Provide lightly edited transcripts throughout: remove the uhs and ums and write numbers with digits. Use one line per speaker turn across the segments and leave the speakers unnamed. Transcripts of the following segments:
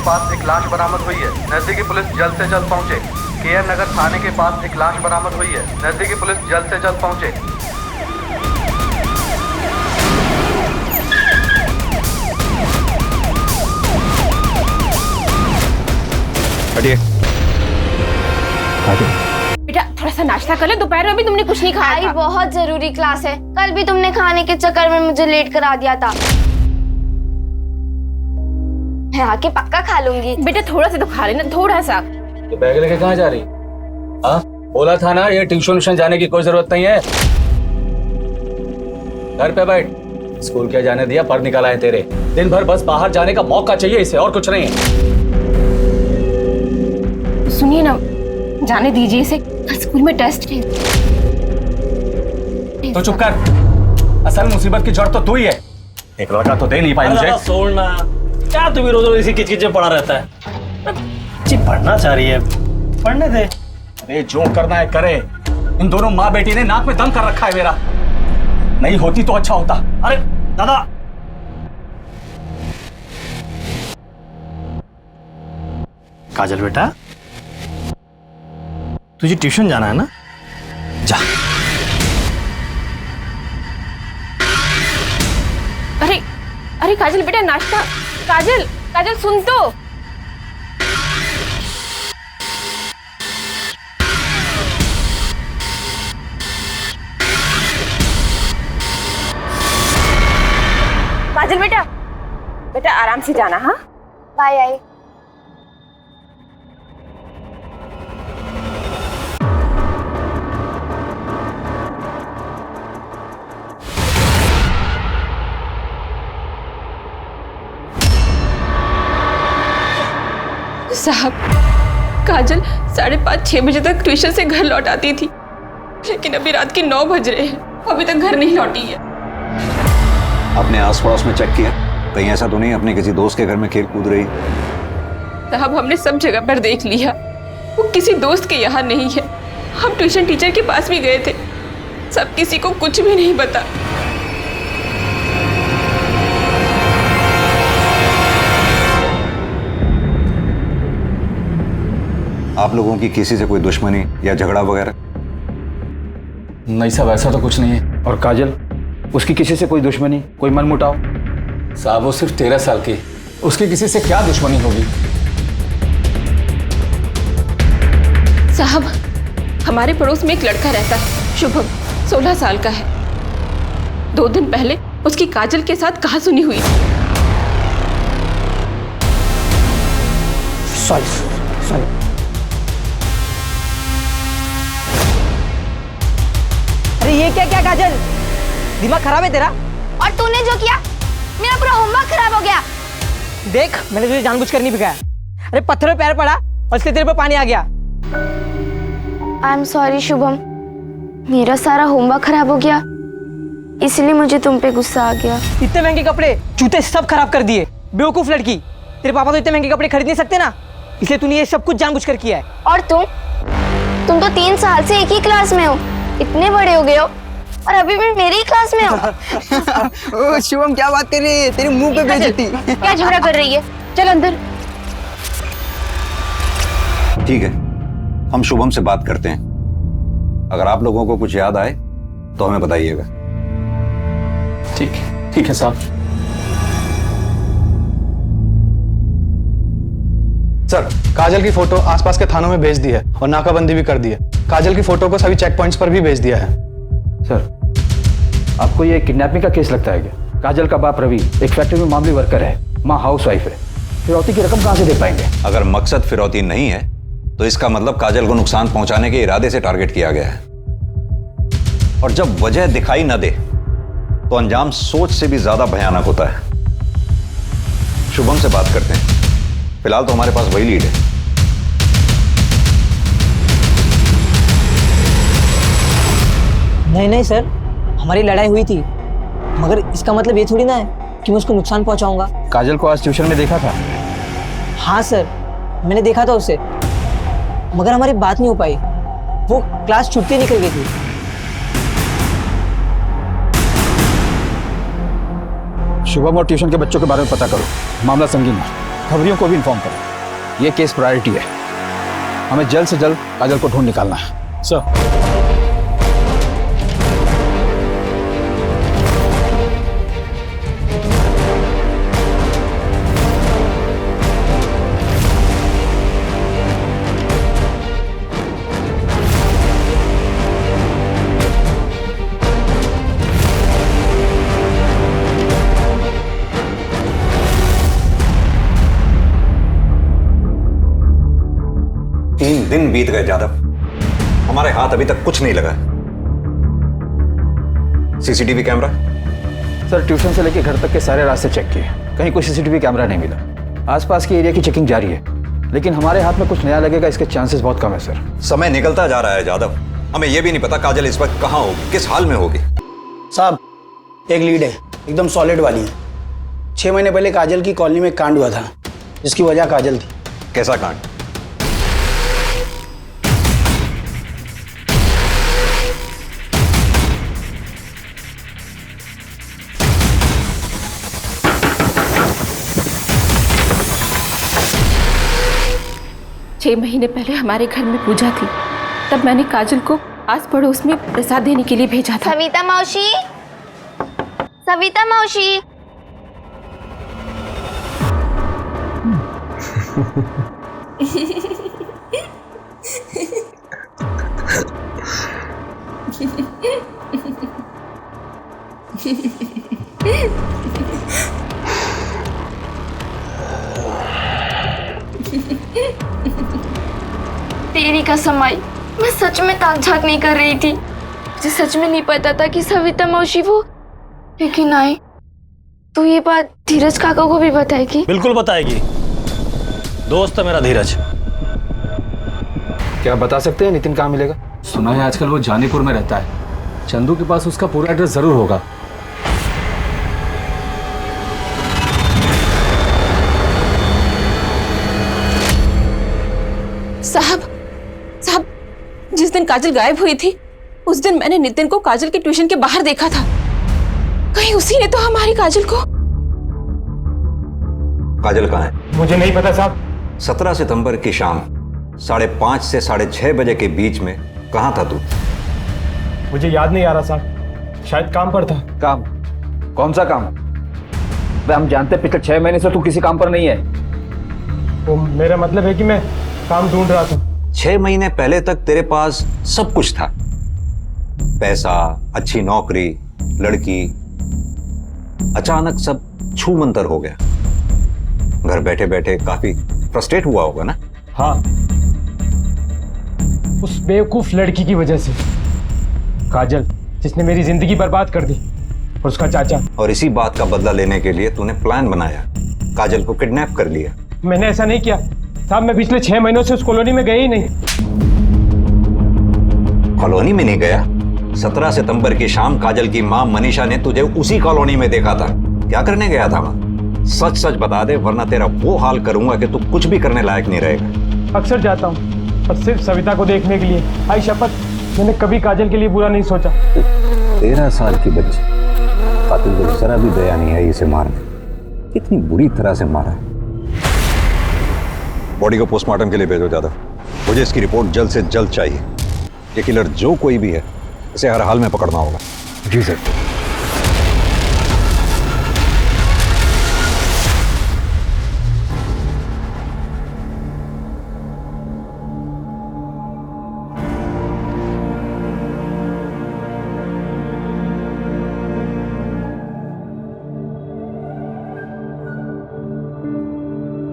के पास एक लाश बरामद हुई है। नजदीकी पुलिस जल्द से जल्द पहुंचे। KR नगर थाने के पास एक लाश बरामद हुई है। नजदीकी पुलिस जल्द से जल्द पहुंचे।
हटिए।
बेटा थोड़ा सा नाश्ता कर ले, दोपहर में भी तुमने कुछ नहीं खाया था।
बहुत जरूरी क्लास है, कल भी तुमने खाने के चक्कर में मुझे लेट करा दिया था। मैं आके पक्का खा लूंगी।
बेटा थोड़ा सा तो खा लेना, थोड़ा सा।
तो बैग लेके कहाँ जा रही? हाँ बोला था ना, ये ट्यूशन जाने की कोई जरूरत नहीं है। घर पे बैठ। स्कूल क्या जाने दिया, पढ़ निकाला है तेरे। दिन भर बस बाहर जाने का मौका चाहिए इसे, और कुछ नहीं है।
सुनिए ना, जाने दीजिए इसे, स्कूल में टेस्ट है।
तो चुप कर, असल मुसीबत की जड़ तो तू ही है। एक लड़का तो दे नहीं पाई मुझे।
छोड़ना, क्या तू भी रोज रोज इसी किचकिच में पड़ा रहता है। जी पढ़ना चाह रही है, पढ़ने दे।
अरे जो करना है करे। इन दोनों माँ बेटी ने नाक में दम कर रखा है मेरा। नहीं होती तो अच्छा होता।
अरे दादा, काजल बेटा, तुझे ट्यूशन जाना है ना? जा।
अरे अरे काजल बेटा नाश्ता। काजल काजल सुन तो। काजल बेटा, बेटा आराम से जाना। हाँ
बाय आई।
साहब, काजल 5:30-6 बजे तक ट्यूशन से घर लौट आती थी, लेकिन अभी रात के 9 बज रहे हैं, अभी तक घर नहीं लौटी है।
अपने आस पड़ोस में चेक किया? कहीं ऐसा तो नहीं अपने किसी दोस्त के घर में खेल कूद रही?
साहब हमने सब जगह पर देख लिया, वो किसी दोस्त के यहाँ नहीं है। हम ट्यूशन टीचर के पास भी गए थे, सब किसी को कुछ भी नहीं पता।
आप लोगों की किसी से कोई दुश्मनी या झगड़ा वगैरह?
नहीं साहब, ऐसा तो कुछ नहीं है।
और काजल, उसकी किसी से कोई दुश्मनी, कोई मनमुटाव?
साहब वो सिर्फ 13 साल की, उसकी किसी से क्या दुश्मनी होगी?
साहब हमारे पड़ोस में एक लड़का रहता है, शुभम, 16 साल का है। 2 दिन पहले उसकी काजल के साथ कहासुनी हुई।
सॉरी।
अरे ये क्या क्या काजल, दिमाग खराब है तेरा?
और तूने जो किया, मेरा पूरा होमवर्क खराब हो गया।
देख मैंने तुझे जानबूझकर नहीं भिगाया। अरे पत्थर पे पैर पड़ा और इसके तेरे पे पानी आ गया।
आई एम सॉरी शुभम, मेरा सारा होमवर्क खराब हो गया, इसलिए मुझे तुम पे गुस्सा आ गया।
इतने महंगे कपड़े जूते सब खराब कर दिए, बेवकूफ लड़की। तेरे पापा तो इतने महंगे कपड़े खरीद नहीं सकते ना, इसलिए तूने ये सब कुछ जानबूझकर किया है।
और तुम तो 3 साल से एक ही क्लास में हो, इतने बड़े हो गए हो और अभी भी मेरी ही क्लास में हो।
ओ शुभम क्या बात कर रही है, तेरे मुंह पे बेइज्जती।
क्या झगड़ा कर रही है? चल अंदर।
ठीक है, हम शुभम से बात करते हैं। अगर आप लोगों को कुछ याद आए तो हमें बताइएगा।
ठीक है साहब।
सर, काजल की फोटो आसपास के थानों में भेज दी है और नाकाबंदी भी कर दी है। काजल की फोटो को सभी चेक पॉइंट्स पर भी भेज दिया है।
सर, आपको ये किडनैपिंग का केस लगता है क्या? काजल का बाप रवि एक फैक्ट्री में मामूली वर्कर है, माँ हाउसवाइफ है। फिरौती की रकम कहाँ से दे पाएंगे?
अगर मकसद फिरौती नहीं है तो इसका मतलब काजल को नुकसान पहुंचाने के इरादे से टारगेट किया गया है। और जब वजह दिखाई न दे तो अंजाम सोच से भी ज्यादा भयानक होता है। शुभम से बात करते हैं, फिलहाल तो हमारे पास वही लीड है।
नहीं सर, हमारी लड़ाई हुई थी, मगर इसका मतलब ये थोड़ी ना है कि मैं उसको नुकसान पहुंचाऊंगा।
काजल को आज ट्यूशन में देखा था?
हाँ सर, मैंने देखा था उसे, मगर हमारी बात नहीं हो पाई। वो क्लास छुट्टी निकल गई थी।
शुभम और ट्यूशन के बच्चों के बारे में पता करो, मामला संगीन है। खबरियों को भी इन्फॉर्म करो। ये केस प्रायोरिटी है, हमें जल्द से जल्द काजल को ढूंढ निकालना है।
सर,
तीन दिन बीत गए जादव, हमारे हाथ अभी तक कुछ नहीं लगा। CCTV camera?
सर, ट्यूशन से लेकर घर तक के सारे रास्ते चेक किए, कहीं कोई सीसीटीवी कैमरा नहीं मिला। आसपास के एरिया की चेकिंग जारी है, लेकिन हमारे हाथ में कुछ नया लगेगा इसके चांसेस बहुत कम है सर।
समय निकलता जा रहा है जादव, हमें यह भी नहीं पता काजल इस वक्त कहां होगी, किस हाल में होगी।
साहब, एक लीड है, एकदम सॉलिड वाली है। 6 महीने पहले काजल की कॉलोनी में एक कांड हुआ था, जिसकी वजह काजल थी।
कैसा कांड?
छह महीने पहले हमारे घर में पूजा थी, तब मैंने काजल को आस पड़ोस में प्रसाद देने के लिए भेजा था।
सविता मौसी, सविता मौसी। तेरी कसम आई, मैं सच में ताक झाक नहीं कर रही थी। मुझे सच में नहीं पता था कि सविता मौसी वो, लेकिन आई तो ये बात धीरज काका को भी बताएगी।
बिल्कुल बताएगी, दोस्त है मेरा धीरज।
क्या बता सकते हैं नितिन कहाँ मिलेगा?
सुना है आजकल वो जानीपुर में रहता है, चंदू के पास उसका पूरा एड्रेस जरूर होगा।
साहब, जिस दिन काजल गायब हुई थी, उस दिन मैंने नितिन को काजल के ट्यूशन के बाहर देखा था। कहीं उसी ने तो हमारी काजल को।
काजल कहाँ है?
मुझे नहीं पता साहब।
17 सितंबर की शाम 5:30 से 6:30 बजे के बीच में कहाँ था तू?
मुझे याद नहीं आ रहा साहब, शायद काम पर था।
काम? कौन सा काम? हम जानते हैं पिछले 6 महीने से तू किसी काम पर नहीं है।
वो मेरा मतलब है कि मैं काम ढूंढ रहा था।
6 महीने पहले तक तेरे पास सब कुछ था, पैसा, अच्छी नौकरी, लड़की। अचानक सब छू मंतर हो गया। घर बैठे बैठे काफी फ्रस्ट्रेट हुआ होगा ना?
हाँ, उस बेवकूफ लड़की की वजह से, काजल, जिसने मेरी जिंदगी बर्बाद कर दी, और उसका चाचा।
और इसी बात का बदला लेने के लिए तूने प्लान बनाया, काजल को किडनैप कर लिया।
मैंने ऐसा नहीं किया साहब, मैं पिछले 6 महीनों से उस कॉलोनी में गया ही नहीं।
कॉलोनी में नहीं गया? 17 सितंबर की शाम काजल की मां मनीषा ने तुझे उसी कॉलोनी में देखा था। क्या करने गया था वहां? सच सच बता दे, वरना तेरा वो हाल करूंगा कि तू कुछ भी करने लायक नहीं रहेगा।
अक्सर जाता हूँ, पर सिर्फ सविता को देखने के लिए। आई शपथ, मैंने कभी काजल के लिए बुरा नहीं सोचा।
13 साल की बच्ची, कातिल को जरा भी दया नहीं है इसे मारने। कितनी बुरी तरह से मारा है। बॉडी को पोस्टमार्टम के लिए भेजो जादव, मुझे इसकी रिपोर्ट जल्द से जल्द चाहिए। ये किलर जो कोई भी है, इसे हर हाल में पकड़ना होगा।
जी सर।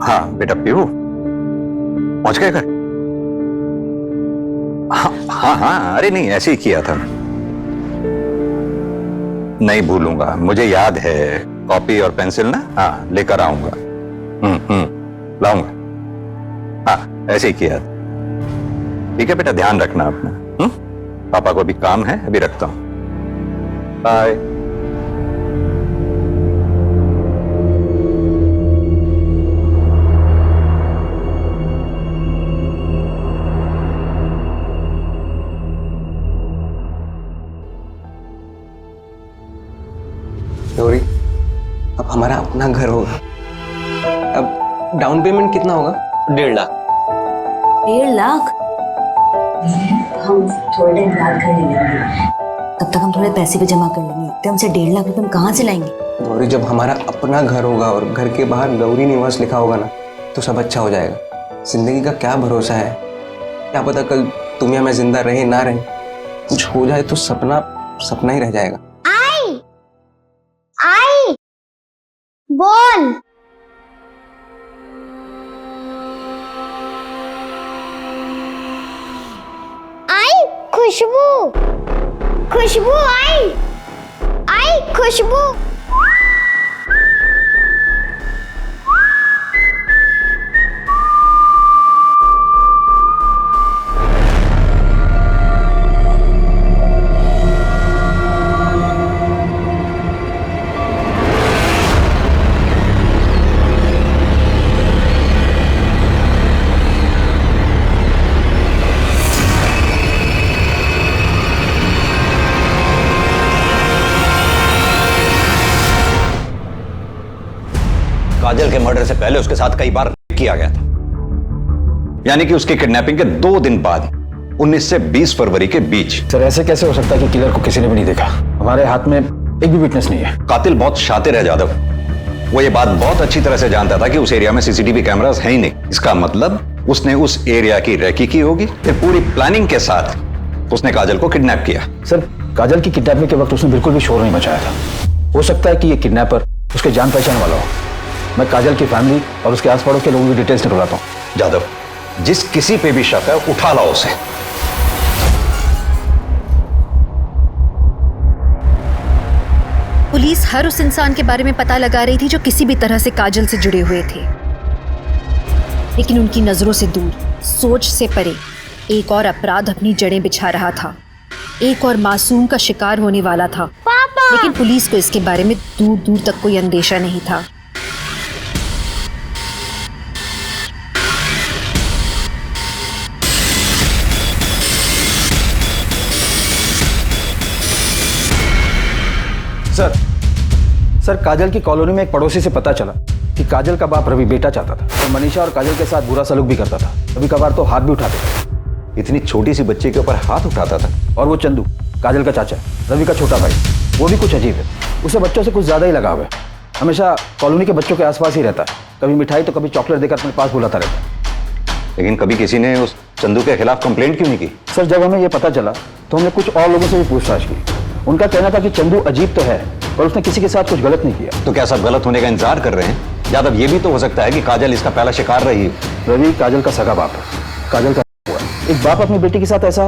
हाँ बेटा पीहू, पहुंच गए घर? हाँ, अरे नहीं, ऐसे ही किया था। नहीं भूलूंगा, मुझे याद है। कॉपी और पेंसिल ना? हाँ, लेकर आऊंगा। लाऊंगा। हाँ, ऐसे ही किया था। ठीक है बेटा, ध्यान रखना अपना। पापा को भी काम है, अभी रखता हूं। बाय।
गौरी, अब हमारा अपना घर होगा। अब डाउन पेमेंट कितना होगा? 1.5 लाख।
1.5 लाख? हम थोड़े टाइम इंतजार कर लेंगे, तब तक हम थोड़े पैसे भी जमा कर लेंगे। तो हमसे 1.5 लाख रुपए हम कहाँ से लाएंगे?
गौरी, जब हमारा अपना घर होगा और घर के बाहर गौरी निवास लिखा होगा ना, तो सब अच्छा हो जाएगा। जिंदगी का क्या भरोसा है, क्या पता कल तुम या मैं जिंदा रहे ना रहे, कुछ हो जाए तो सपना सपना ही रह जाएगा।
आई बोल। आई खुशबू, खुशबू आई, आई खुशबू।
काजल के मर्डर से पहले उसके साथ कई बार किया गया था, यानी कि उसकी किडनैपिंग के 2 दिन बाद 19 से 20 फरवरी के बीच।
सर ऐसे कैसे हो सकता है कि किलर को किसी ने भी नहीं देखा? हमारे हाथ में एक भी विटनेस नहीं है।
कातिल बहुत शातिर है जादव, वो ये बात बहुत अच्छी तरह से जानता था कि उस एरिया में सीसीटीवी कैमरास है ही नहीं। इसका मतलब उसने उस एरिया की रेकी की होगी, फिर पूरी प्लानिंग के साथ उसने काजल को किडनैप किया।
सर काजल की किडनैपिंग के वक्त उसने बिल्कुल भी शोर नहीं मचाया था। हो सकता है कि ये किडनैपर उसके जान पहचान वाला हो। मैं काजल की फैमिली और उसके आस पड़ोस के लोगों की डिटेल्स निकलवाता हूँ।
जादव, जिस किसी पे भी शक है उठा लाओ उसे।
पुलिस हर उस इंसान के बारे में पता लगा रही थी जो किसी भी तरह से काजल से जुड़े हुए थे, लेकिन उनकी नजरों से दूर, सोच से परे एक और अपराध अपनी जड़ें बिछा रहा था। एक और मासूम का शिकार होने वाला था। पापा! लेकिन पुलिस को इसके बारे में दूर दूर तक कोई अंदेशा नहीं था।
सर काजल की कॉलोनी में एक पड़ोसी से पता चला कि काजल का बाप रवि बेटा चाहता था और मनीषा और काजल के साथ बुरा सलूक भी करता था। कभी कभार तो हाथ भी उठाते थे।
इतनी छोटी सी बच्ची के ऊपर हाथ उठाता था?
और वो चंदू, काजल का चाचा, रवि का छोटा भाई, वो भी कुछ अजीब है। उसे बच्चों से कुछ ज्यादा ही लगाव है। हमेशा कॉलोनी के बच्चों के आसपास ही रहता है। कभी मिठाई तो कभी चॉकलेट देकर अपने पास बुलाता रहता है।
लेकिन कभी किसी ने उस चंदू के खिलाफ कंप्लेंट क्यों नहीं की?
सर जब हमें ये पता चला तो हमने कुछ और लोगों से भी पूछताछ की। उनका कहना था कि चंदू अजीब तो है पर उसने किसी के साथ कुछ गलत नहीं किया।
तो क्या सब गलत होने का इंतजार कर रहे हैं? यादव, ये भी तो हो सकता है कि काजल इसका पहला शिकार रही है।
रवि काजल का सगा बाप है। काजल का हुआ एक बाप अपनी बेटी के साथ ऐसा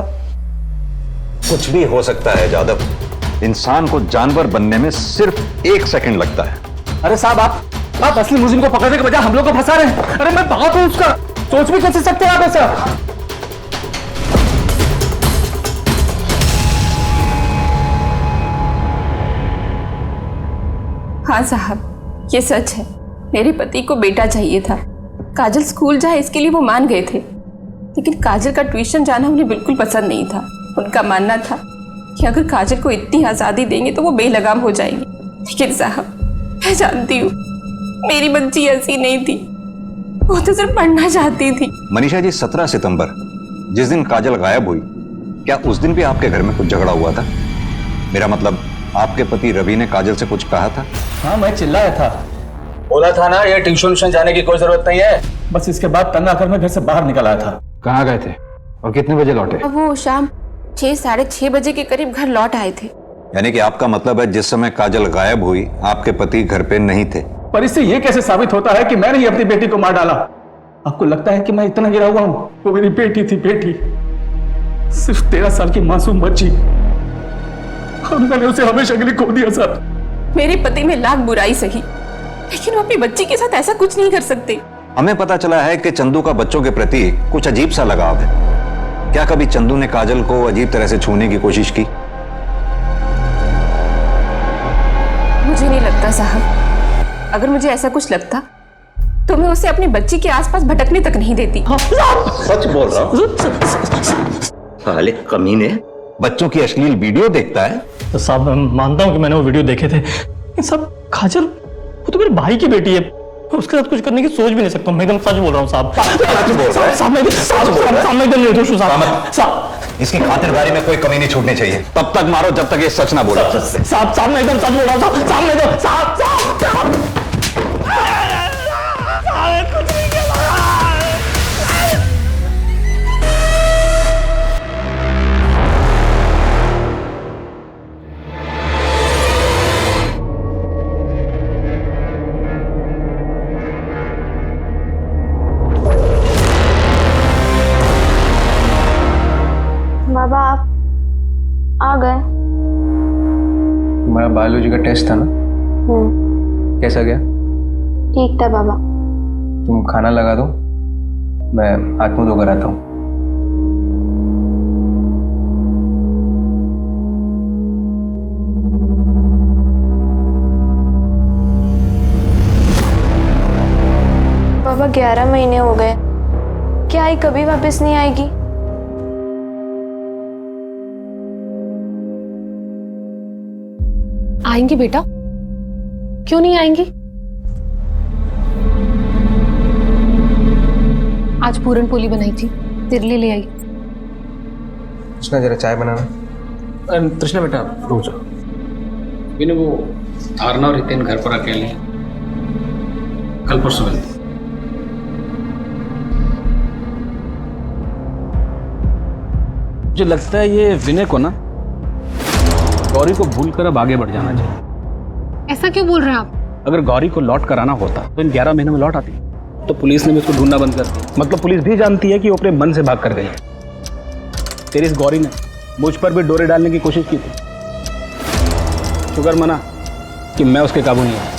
कुछ भी हो सकता है जादव। इंसान को जानवर बनने में सिर्फ 1 सेकंड लगता है।
अरे साहब, आप असली मुजरिम को पकड़ने के बजाय हम लोग को फंसा रहे हैं। अरे मैं बाप हूं उसका, सोच भी कैसे सकते हैं आप ऐसा?
हाँ साहब, ये सच है। मेरे पति को बेटा चाहिए था। काजल स्कूल जाए इसके लिए वो मान गए थे, लेकिन काजल का ट्यूशन जाना उन्हें बिल्कुल पसंद नहीं था। उनका मानना था कि अगर काजल को इतनी आज़ादी देंगे तो वो बेलगाम हो जाएंगे। लेकिन साहब, मैं जानती हूँ मेरी बच्ची ऐसी नहीं थी। वो तो सिर्फ पढ़ना चाहती थी।
मनीषा जी, 17 सितंबर जिस दिन काजल गायब हुई, क्या उस दिन भी आपके घर में कुछ झगड़ा हुआ था? मेरा मतलब, आपके पति रवि ने काजल से कुछ कहा था?
हाँ, मैं चिल्लाया था, बोला था ना ये ट्यूशन जाने की कोई जरूरत नहीं है। बस इसके बाद तंग आकर मैं घर से बाहर निकल आया था।
कहाँ गए थे और कितने बजे लौटे?
वो शाम 6 साढ़े 6 बजे के करीब घर लौट आए थे।
यानी कि आपका मतलब है जिस समय काजल गायब हुई आपके पति घर पे नहीं थे?
पर इससे ये कैसे साबित होता है कि मैंने ही अपनी बेटी को मार डाला? आपको लगता है कि मैं इतना गिरा हुआ हूँ? वो मेरी बेटी थी, बेटी, सिर्फ 13 साल की मासूम बच्ची, और मैंने उसे हमेशा के लिए खो दिया। सर,
मेरे पति में लाख बुराई सही, लेकिन वो अपनी बच्ची के साथ ऐसा कुछ नहीं कर सकते।
हमें पता चला है कि चंदू का बच्चों के प्रति कुछ अजीब सा लगाव है। क्या कभी चंदू ने काजल को अजीब तरह से छूने की कोशिश की?
मुझे नहीं लगता साहब। अगर मुझे ऐसा कुछ लगता तो मैं उसे अपनी बच्ची के आसपास भटकने तक नहीं देती।
सच बोल रहा हूँ। साले कमीने, बच्चों की अश्लील वीडियो देखता है?
तो साहब, मैं मानता हूँ कि मैंने वो वीडियो देखे थे। सब काजल, वो तो मेरे भाई की बेटी है। उसके साथ कुछ करने की सोच भी नहीं सकता। मैं एकदम सच बोल रहा हूँ साहब।
इसकी खातिरदारी में कोई कमी नहीं छूटनी चाहिए। तब तक मारो जब तक ये सच ना बोले।
साहब मैं एकदम सच बोल रहा हूँ साहब। कुछ नहीं किया।
बाबा आप आ गए।
तुम्हारा बायोलॉजी का टेस्ट था ना, कैसा गया?
ठीक था बाबा।
तुम खाना लगा दो, मैं हाथ मुंह धोकर आता हूँ।
बाबा 11 महीने हो गए, क्या आई कभी वापस नहीं आएगी?
आएंगी बेटा, क्यों नहीं आएंगी? आज पूरन पोली बनाई थी, तेरे लिए ले आई।
कृष्णा जरा चाय बनाना।
कृष्णा बेटा रुक जाओ। विनू वो धारणा और रितेन घर पर अकेले हैं, कल परसों मिलते।
मुझे लगता है ये विनय को ना गौरी को भूलकर अब आगे बढ़ जाना चाहिए।
ऐसा क्यों बोल रहे हैं आप?
अगर गौरी को लौट कर आना होता तो इन 11 महीने में लौट आती, तो पुलिस ने भी उसको ढूंढना बंद कर दिया। मतलब पुलिस भी जानती है कि वो अपने मन से भाग कर गई। तेरी इस गौरी ने मुझ पर भी डोरे डालने की कोशिश की थी। शुक्र मना कि मैं उसके काबू नहीं आया।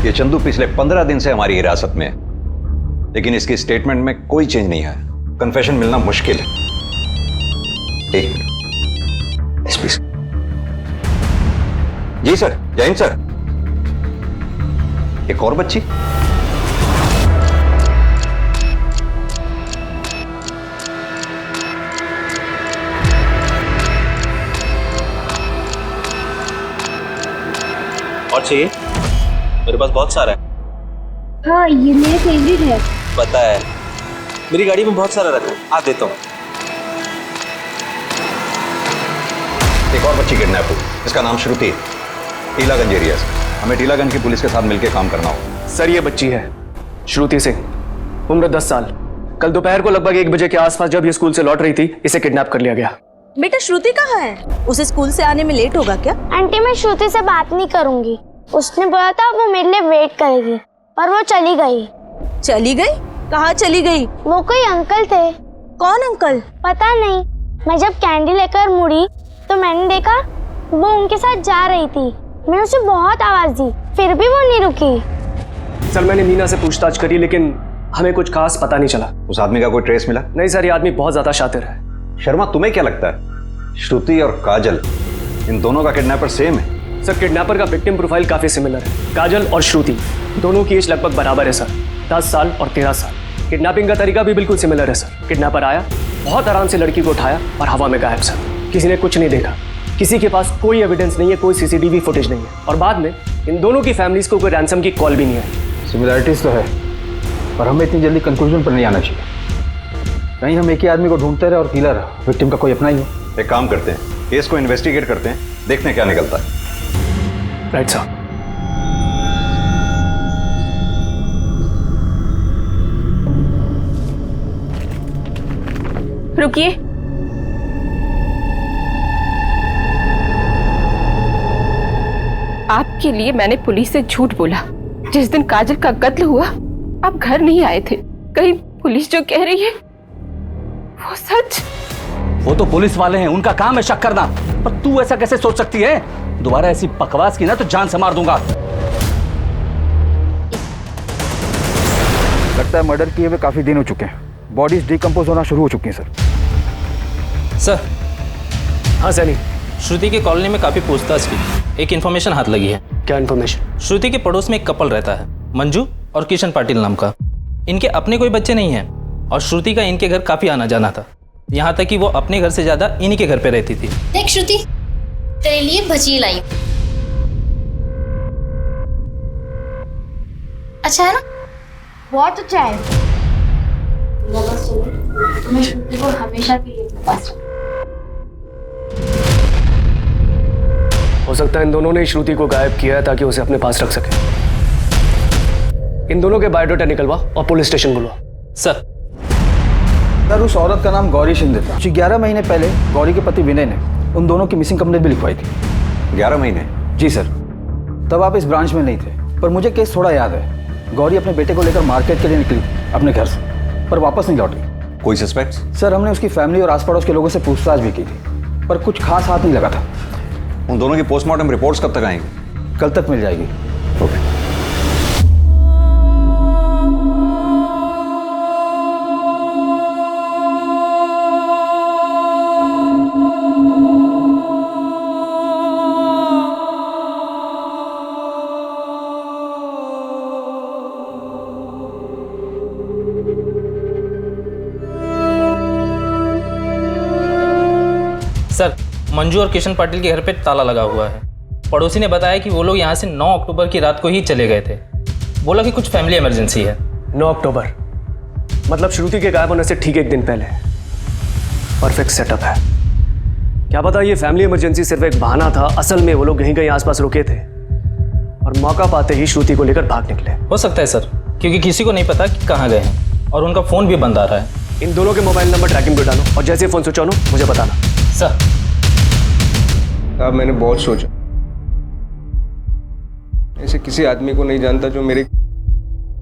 ये चंदू पिछले 15 दिन से हमारी हिरासत में है, लेकिन इसकी स्टेटमेंट में कोई चेंज नहीं आया। कन्फेशन मिलना मुश्किल है। एक मिनट। SP sir. जी सर, जय हिंद सर। एक और बच्ची?
और चाहिए? मेरे पास बहुत सारा है।
हाँ ये मेरे फेवरेट है।
पता है, मेरी गाड़ी में बहुत सारा रखा है, आ देता हूँ।
एक और बच्ची किडनैप हुई, इसका नाम श्रुति, टीलागंज एरिया से। हमें टीलागंज की पुलिस के साथ मिलकर काम करना हो।
सर ये बच्ची है श्रुति सिंह, उम्र 10 साल। कल दोपहर को लगभग 1 बजे के आसपास जब ये स्कूल से लौट रही थी, इसे किडनैप कर लिया गया।
बेटा श्रुति कहाँ है? उसे स्कूल से आने में लेट होगा क्या?
आंटी मैं श्रुति से बात नहीं करूंगी, उसने बोला था वो मेरे लिए वेट करेगी और वो चली गई।
चली गई? कहाँ चली गई?
वो कोई अंकल थे।
कौन अंकल?
पता नहीं, मैं जब कैंडी लेकर मुड़ी तो मैंने देखा वो उनके साथ जा रही थी। मैंने उसे बहुत आवाज दी, फिर भी वो नहीं रुकी।
सर मैंने मीना से पूछताछ करी, लेकिन हमें कुछ खास पता नहीं चला।
उस आदमी का कोई ट्रेस मिला?
नहीं सर, ये आदमी बहुत ज्यादा शातिर है।
शर्मा, तुम्हें क्या लगता है श्रुति और काजल, इन दोनों का किडनैपर सेम है?
सर किडनैपर का विक्टिम प्रोफाइल काफी सिमिलर है। काजल और श्रुति दोनों की एज लगभग बराबर है सर, 10 साल और 13 साल। किडनैपिंग का तरीका भी बिल्कुल सिमिलर है सर। किडनैपर आया, बहुत आराम से लड़की को उठाया और हवा में गायब सर। किसी ने कुछ नहीं देखा, किसी के पास कोई एविडेंस नहीं है, कोई सीसीटीवी फुटेज नहीं है। और बाद में इन दोनों की फैमिलीज को कोई रैंसम की कॉल भी नहीं आई।
सिमिलरिटीज तो है, पर हमें इतनी जल्दी कंक्लूजन पर नहीं आना चाहिए। कहीं हम एक ही आदमी को ढूंढते रहे और किलर विक्टिम का कोई अपना ही हो।
एक काम करते हैं, केस को इन्वेस्टिगेट करते हैं, देखते हैं क्या निकलता है।
Right sir.
रुकिए। आपके लिए मैंने पुलिस से झूठ बोला। जिस दिन काजल का कत्ल हुआ आप घर नहीं आए थे। कहीं पुलिस जो कह रही है वो सच?
वो तो पुलिस वाले हैं, उनका काम है शक करना। पर तू ऐसा कैसे सोच सकती है? दोबारा ऐसी बकवास की ना तो जान से मार दूंगा। लगता है मर्डर किए हुए काफी दिन हो चुके हैं, बॉडीज डिकम्पोज होना शुरू हो चुकी हैं
सर।
हाँ सैनी,
श्रुति की कॉलोनी में काफी पूछताछ की, एक इन्फॉर्मेशन हाथ लगी है।
क्या इन्फॉर्मेशन?
श्रुति के पड़ोस में एक कपल रहता है, मंजू और किशन पाटिल नाम का। इनके अपने कोई बच्चे नहीं हैं, और श्रुति का इनके घर काफ़ी आना जाना था, यहाँ तक कि वो अपने घर से ज़्यादा इन्हीं के घर पे रहती थी।
देख श्रुति, तेरे लिए भजिए लाई। अच्छा है ना?
बहुत अच्छा है। तुम्हें श्रुति को हमेशा के लिए पास रखना।
हो सकता है इन दोनों ने ही श्रुति को गायब किया है ताकि उसे अपने पास रख सके। इन दोनों के बायोडाटा निकलवा और पुलिस स्टेशन बुलवा।
सर
उस औरत का नाम गौरी शिंदे था। 11 महीने पहले गौरी के पति विनय ने उन दोनों की मिसिंग कंप्लेंट भी लिखवाई थी।
11 महीने?
जी सर। तब आप इस ब्रांच में नहीं थे, पर मुझे केस थोड़ा याद है। गौरी अपने बेटे को लेकर मार्केट के लिए निकली अपने घर से, पर वापस नहीं लौटी।
कोई सस्पेक्ट?
सर हमने उसकी फैमिली और आस पड़ोस के लोगों से पूछताछ भी की थी, पर कुछ खास हाथ नहीं लगा था।
उन दोनों की पोस्टमार्टम रिपोर्ट्स कब तक आएंगी?
कल तक मिल जाएगी। ओके।
सर, मंजू और किशन पाटिल के घर पे ताला लगा हुआ है। पड़ोसी ने बताया कि वो लोग यहाँ से 9 अक्टूबर की रात को ही चले गए थे। बोला कि कुछ फैमिली इमरजेंसी है।
9 अक्टूबर मतलब श्रुति के गायब होने से ठीक एक दिन पहले। परफेक्ट सेटअप है। क्या पता ये फैमिली इमरजेंसी सिर्फ एक बहाना था, असल में वो लोग कहीं कहीं आसपास रुके थे और मौका पाते ही श्रुति को लेकर भाग निकले।
हो सकता है सर, क्योंकि किसी को नहीं पता कि कहाँ गए हैं और उनका फ़ोन भी बंद आ रहा है।
इन दोनों के मोबाइल नंबर ट्रैकिंग पे डालो और जैसे फ़ोन स्विच ऑन हो मुझे बताना।
सर
अब मैंने बहुत सोचा, ऐसे किसी आदमी को नहीं जानता जो मेरे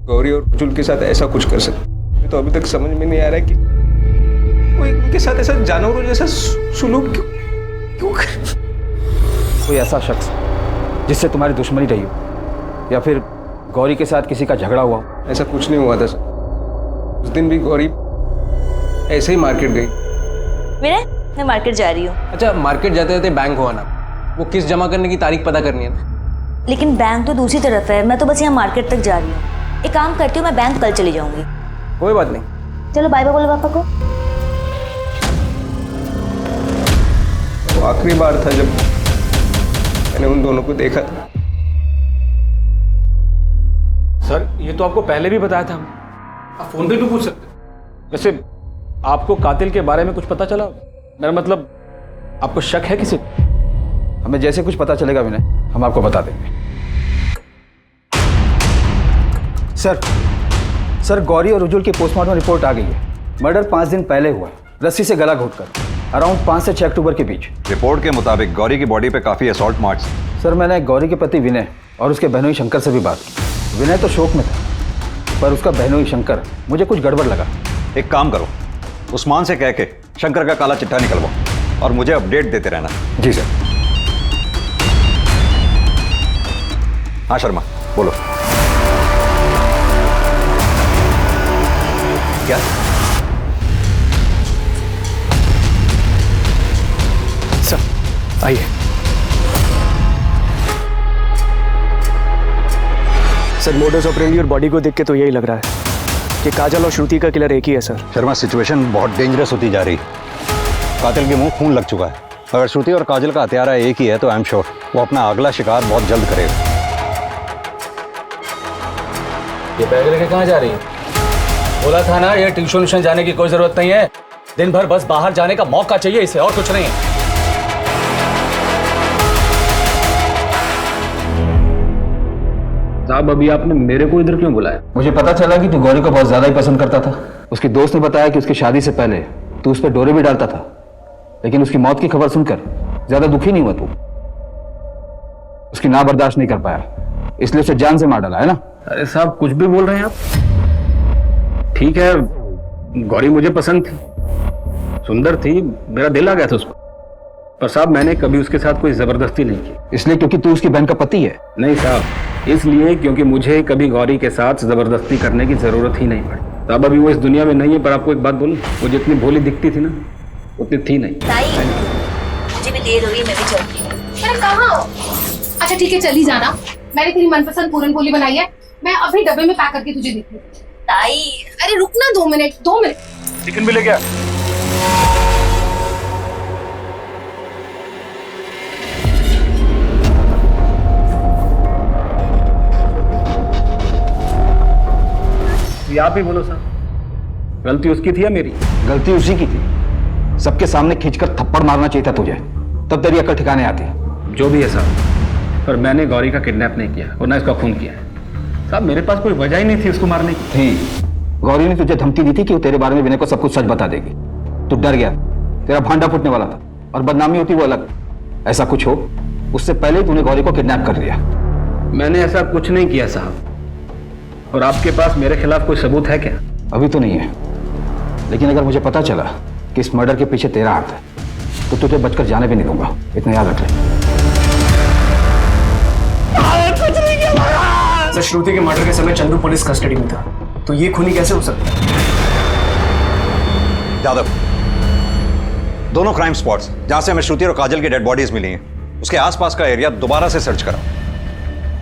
गौरी और रुजुल के साथ ऐसा कुछ कर सके। मुझे तो अभी तक समझ में नहीं आ रहा है कि कोई उनके साथ ऐसा जानवरों जैसा सुलूक क्यों करे।
कोई ऐसा शख्स जिससे तुम्हारी दुश्मनी रही हो, या फिर गौरी के साथ किसी का झगड़ा हुआ?
ऐसा कुछ नहीं हुआ था सर। उस दिन भी गौरी ऐसे ही मार्केट गई।
विनय, मैं मार्केट जा रही हूँ।
अच्छा, मार्केट जाते जाते बैंक हो आना, वो किस्त जमा करने की तारीख पता करनी है ना।
लेकिन बैंक तो दूसरी तरफ है, मैं तो बस यहाँ मार्केट तक जा रही हूँ। एक काम करती हूँ, मैं बैंक कल चली जाऊंगी।
कोई बात नहीं।
चलो बाय बाय बोलो पापा को।
वो आखिरी बार था जब मैंने उन दोनों को देखा था।
सर ये तो आपको पहले भी बताया था, आप फोन पे भी पूछ सकते। वैसे आपको कातिल के बारे में कुछ पता चला? मेरा मतलब आपको शक है किसी?
हमें जैसे कुछ पता चलेगा विनय, हम आपको बता देंगे। सर गौरी और रुजुल की पोस्टमार्टम रिपोर्ट आ गई है। मर्डर 5 दिन पहले हुआ, रस्सी से गला घोटकर, अराउंड 5 से 6 अक्टूबर के बीच।
रिपोर्ट के मुताबिक गौरी की बॉडी पे काफी असॉल्ट मार्क्स।
सर मैंने गौरी के पति विनय और उसके बहनोई शंकर से भी बात की। विनय तो शोक में था, पर उसका बहनोई शंकर मुझे कुछ गड़बड़ लगा।
एक काम करो, उस्मान से कह के शंकर का काला चिट्ठा निकलवाओ और मुझे अपडेट देते रहना।
जी सर।
हाँ शर्मा बोलो। क्या?
सर आइए। सर मोडस ऑपरेंडी और बॉडी को देख के तो यही लग रहा है कि काजल और श्रुति का किलर एक ही है सर।
शर्मा सिचुएशन बहुत डेंजरस होती जा रही। कातिल के मुंह खून लग चुका है। अगर श्रुति और काजल का हत्यारा एक ही है तो आई एम श्योर वो अपना अगला शिकार बहुत जल्द करेगा।
ये बैग लेके कहाँ जा रही है? बोला था ना ये ट्यूशन जाने की कोई जरूरत नहीं है। दिन भर बस बाहर जाने का मौका चाहिए इसे, और कुछ नहीं है। साहब अभी आपने मेरे को इधर क्यों बुलाया?
मुझे पता चला कि तू गौरी को बहुत ज्यादा ही पसंद करता था। उसके दोस्त ने बताया कि उसकी शादी से पहले तू उस पर डोरे भी डालता था, लेकिन उसकी मौत की खबर सुनकर ज्यादा दुखी नहीं हुआ तू। उसकी ना बर्दाश्त नहीं कर पाया, इसलिए उसे जान से मार डाला है ना?
अरे साहब कुछ भी बोल रहे हैं आप। ठीक है गौरी मुझे पसंद थी, सुंदर थी, मेरा दिल आ गया था उस पर साहब मैंने कभी उसके साथ कोई जबरदस्ती नहीं की।
इसलिए क्योंकि तू उसकी बहन का पति है?
नहीं साहब, इसलिए क्योंकि मुझे कभी गौरी के साथ जबरदस्ती करने की जरूरत ही नहीं पड़ी। साहब अभी वो इस दुनिया में नहीं है, पर आपको एक बात बोलूं, वो जितनी भोली दिखती थी ना उतनी थी नहीं।
मुझे भी देर हो रही है, मैं भी चलती हूँ।
अरे कहाँ हो? अच्छा ठीक है चली जाना, मैंने तेरी मनपसंद पूरन पोली बनाई है, मैं अभी डब्बे में पैक करके तुझे देती हूँ।
ताई अरे रुकना 2 मिनट 2 मिनट।
चिकन भी ले गया। आप ही बोलो सर, गलती उसकी थी या मेरी?
गलती उसी की थी। सबके सामने खींचकर थप्पड़ मारना चाहिए था तुझे, तब तेरी अक्ल ठिकाने आती।
जो भी है साहब, पर मैंने गौरी का किडनैप नहीं किया और ना इसका खून किया है। साहब मेरे पास कोई वजह ही नहीं थी उसको मारने की।
थी। गौरी ने तुझे धमकी दी थी कि वो तेरे बारे में विनय को सब कुछ सच बता देगी। तू डर गया, तेरा भांडा फूटने वाला था और बदनामी होती वो अलग। ऐसा कुछ हो उससे पहले ही तूने गौरी को किडनैप कर लिया।
मैंने ऐसा कुछ नहीं किया साहब। और आपके पास मेरे खिलाफ कोई सबूत है क्या?
अभी तो नहीं है, लेकिन अगर मुझे पता चला कि इस मर्डर के पीछे तेरा हाथ है तो तुझे बचकर जाने भी नहीं दूंगा, इतना याद रख ले।
कुछ नहीं किया सर। श्रुति के मर्डर के समय चंदू पुलिस कस्टडी में था, तो ये खूनी कैसे हो सकता है?
यादव, दोनों क्राइम स्पॉट्स जहां से हमें श्रुति और काजल की डेड बॉडीज मिली हैं, उसके आसपास का एरिया दोबारा से सर्च करा।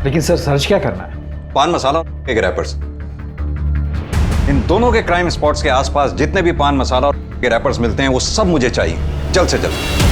लेकिन सर सर्च क्या करना है?
पान मसाला के रैपर्स। इन दोनों के क्राइम स्पॉट्स के आसपास जितने भी पान मसाला और के रैपर्स मिलते हैं वो सब मुझे चाहिए, जल्द से जल्द।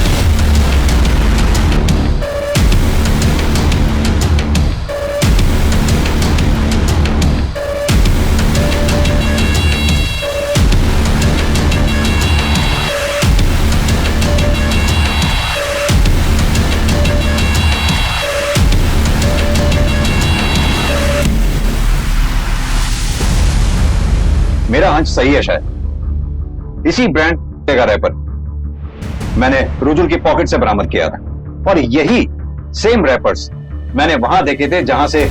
मेरा अंश सही है शायद। इसी ब्रांड का रैपर मैंने रुजुल की पॉकेट से बरामद किया था और यही सेम रैपर्स मैंने वहां देखे थे जहां से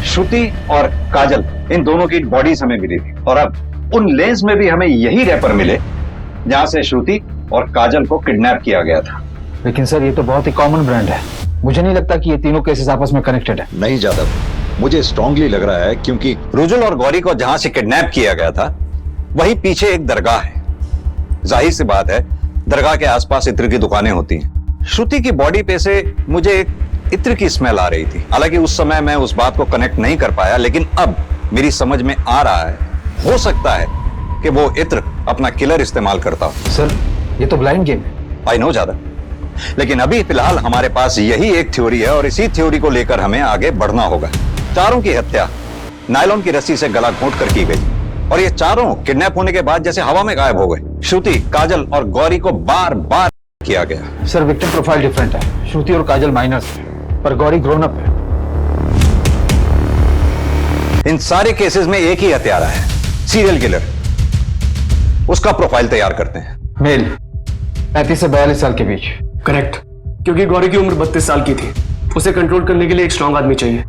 श्रुति और काजल इन दोनों की बॉडीज हमें मिली थी। और अब उन लेंस में भी हमें यही रैपर मिले जहां से श्रुति और काजल को किडनैप किया गया था।
लेकिन सर ये तो बहुत ही कॉमन ब्रांड है, मुझे नहीं लगता कि ये तीनों केसेस आपस में कनेक्टेड है।
नहीं जादव, मुझे स्ट्रांगली लग रहा है क्योंकि रुजुल और गौरी को जहां से किडनैप किया गया था वही पीछे एक दरगाह है। जाहिर सी बात है दरगाह के आसपास इत्र की दुकानें होती हैं। श्रुति की बॉडी पे से मुझे एक इत्र की स्मेल आ रही थी। हालांकि उस समय मैं उस बात को कनेक्ट नहीं कर पाया, लेकिन अब मेरी समझ में आ रहा है, हो सकता है कि वो इत्र अपना किलर इस्तेमाल करता हो।
सर ये तो ब्लाइंड गेम है।
आई नो ज्यादा, लेकिन अभी फिलहाल हमारे पास यही एक थ्योरी है और इसी थ्योरी को लेकर हमें आगे बढ़ना होगा। चारों की हत्या नायलॉन की रस्सी से गला घोंट कर की गई और ये चारों किडनैप होने के बाद जैसे हवा में गायब हो गए। श्रुति, काजल और गौरी को बार बार किया गया।
सर विक्टिम प्रोफाइल डिफरेंट है। श्रुति और काजल माइनर्स है पर गौरी ग्रोन अप है।
इन सारे केसेस में एक ही हत्यारा है, सीरियल किलर। उसका प्रोफाइल तैयार करते हैं।
मेल 35 से 42 साल के बीच।
करेक्ट, क्योंकि गौरी की उम्र 32 साल की थी। उसे कंट्रोल करने के लिए एक स्ट्रांग आदमी चाहिए।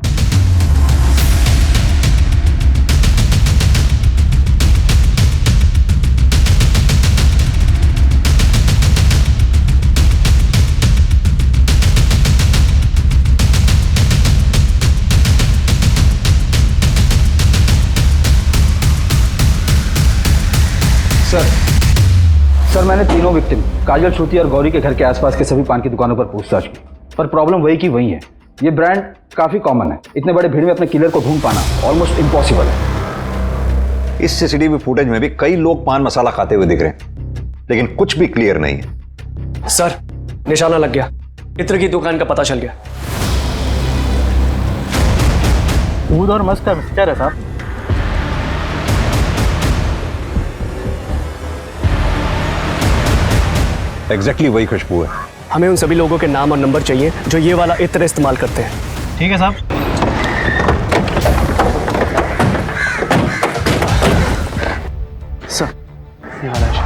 सर मैंने तीनों विक्टिम काजल, श्रुति और गौरी के घर के आसपास के सभी पान की दुकानों पर पूछताछ की, पर प्रॉब्लम वही की वही है। ये ब्रांड काफी कॉमन है, इतने बड़े भीड़ में अपने किलर को ढूंढ पाना ऑलमोस्ट इम्पॉसिबल है।
इस सीसीटीवी फुटेज में भी कई लोग पान मसाला खाते हुए दिख रहे हैं, लेकिन कुछ भी क्लियर नहीं है।
सर निशाना लग गया, इत्र की दुकान का पता चल गया।
दूध और मस्त का मिक्सचर है साहब।
एग्जैक्टली वही खुशबू है।
हमें उन सभी लोगों के नाम और नंबर चाहिए जो ये वाला इत्र इस्तेमाल करते हैं।
ठीक है साहब।
सर ये वाला है।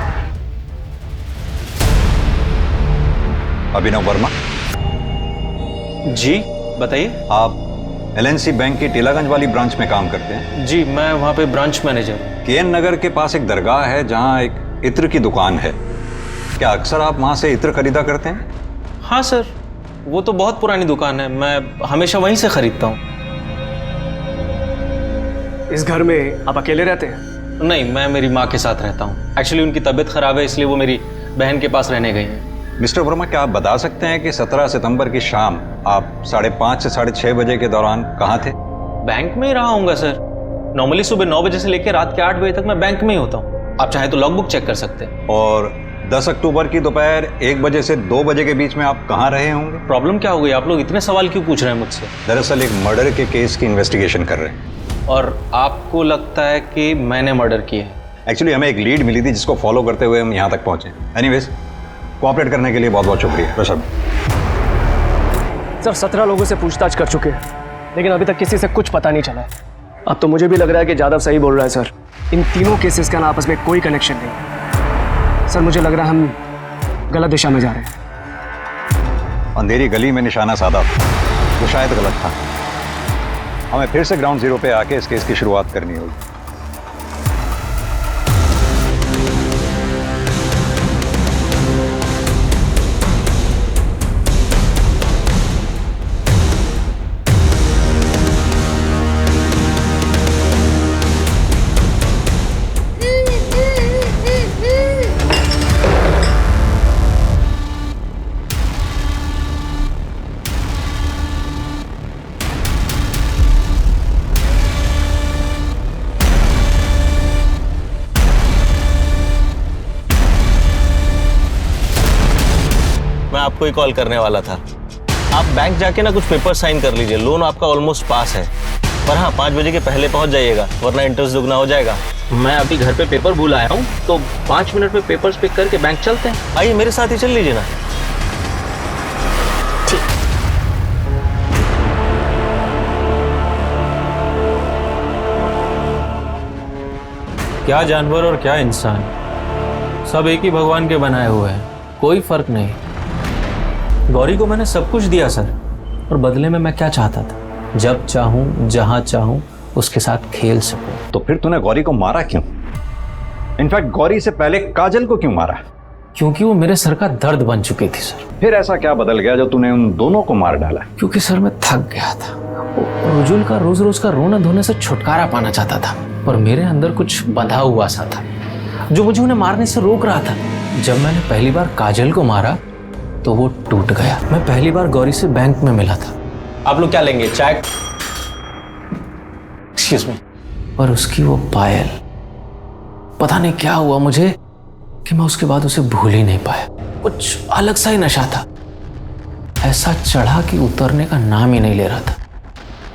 अभिनव वर्मा
जी बताइए।
आप एलएनसी बैंक की टीलागंज वाली ब्रांच में काम करते हैं?
जी मैं वहाँ पे ब्रांच मैनेजर।
केएन नगर के पास एक दरगाह है जहाँ एक इत्र की दुकान है। क्या अक्सर आप वहाँ से इत्र खरीदा करते हैं?
हाँ सर, वो तो बहुत पुरानी दुकान है, मैं हमेशा वहीं से खरीदता हूँ।
इस घर में आप अकेले रहते हैं?
नहीं, मैं मेरी माँ के साथ रहता हूँ। एक्चुअली उनकी तबीयत खराब है, इसलिए वो मेरी बहन के पास रहने गई हैं।
मिस्टर वर्मा, क्या आप बता सकते हैं कि 17 सितंबर की शाम आप 5:30 से 6:30 बजे के दौरान कहाँ थे?
बैंक में ही रहा होऊंगा सर। नॉर्मली सुबह 9 बजे से लेकर रात के 8 बजे तक मैं बैंक में ही होता हूँ। आप चाहे तो लॉगबुक चेक कर सकते हैं।
और 10 अक्टूबर की दोपहर 1 बजे से 2 बजे के बीच में आप कहाँ रहे होंगे?
प्रॉब्लम क्या हो गई? आप लोग इतने सवाल क्यों पूछ रहे हैं मुझसे?
दरअसल एक मर्डर के केस की इन्वेस्टिगेशन कर रहे हैं।
और आपको लगता है कि मैंने मर्डर किया है?
एक्चुअली हमें एक लीड मिली थी जिसको फॉलो करते हुए हम यहाँ तक पहुँचे। एनीवेज, कोऑपरेट करने के लिए बहुत बहुत शुक्रिया। ऋषभ
सर 17 लोगों से पूछताछ कर चुके हैं, लेकिन अभी तक किसी से कुछ पता नहीं चला है। अब तो मुझे भी लग रहा है कि जादव सही बोल रहा है सर। इन तीनों केसेस का ना आपस में कोई कनेक्शन नहीं। सर मुझे लग रहा है हम गलत दिशा में जा रहे हैं।
अंधेरी गली में निशाना साधा वो शायद गलत था। हमें फिर से ग्राउंड जीरो पे आके इस केस की शुरुआत करनी होगी।
आपको ही कॉल करने वाला था। आप बैंक जाके ना कुछ पेपर साइन कर लीजिए, लोन आपका ऑलमोस्ट पास है। पर हाँ 5 बजे के पहले पहुंच जाइएगा, वरना इंटरेस्ट दुगना हो जाएगा।
मैं अभी घर पे पेपर भूल आया हूँ, तो 5 मिनट में पेपर्स पिक करके बैंक चलते हैं।
आइए मेरे साथ ही चल लीजिए ना।
क्या जानवर और क्या इंसान, सब एक ही भगवान के बनाए हुए हैं, कोई फर्क नहीं। गौरी को मैंने सब कुछ दिया सर, और बदले में मैं क्या चाहता था? जब चाहूं जहां चाहूं उसके साथ खेल सकूं।
तो फिर तूने गौरी को मारा क्यों? इनफैक्ट गौरी से पहले काजल को क्यों मारा?
क्योंकि वो मेरे सर का दर्द बन चुकी थी सर।
फिर ऐसा क्या बदल गया जो तूने उन दोनों को मार डाला?
क्योंकि सर मैं थक गया था। रुजुल का रोज रोज का रोना धोने से छुटकारा पाना चाहता था, पर मेरे अंदर कुछ बंधा हुआ सा था जो मुझे उन्हें मारने से रोक रहा था। जब मैंने पहली बार काजल को मारा तो वो टूट गया। मैं पहली बार गौरी से बैंक में मिला था। आप लोग क्या लेंगे, चाय? Excuse me. पर उसकी वो पायल, पता नहीं क्या हुआ मुझे कि मैं उसके बाद उसे भूल ही नहीं पाया। कुछ अलग सा ही नशा था, ऐसा चढ़ा कि उतरने का नाम ही नहीं ले रहा था।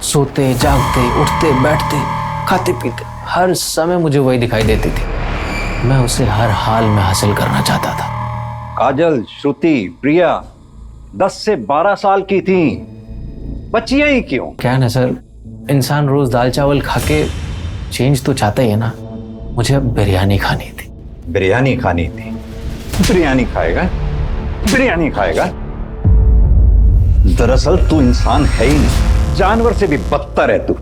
सोते जागते, उठते बैठते, खाते पीते, हर समय मुझे वही दिखाई देती थी। मैं उसे हर हाल में हासिल करना चाहता था।
काजल, श्रुति, प्रिया 10 से 12 साल की थी, बच्चियां ही क्यों?
क्या है ना सर, इंसान रोज दाल चावल खा के चेंज तो चाहता ही है ना। मुझे अब बिरयानी खानी थी।
बिरयानी खानी थी? बिरयानी खाएगा? बिरयानी खाएगा? दरअसल तू इंसान है ही नहीं, जानवर से भी बदतर है तू।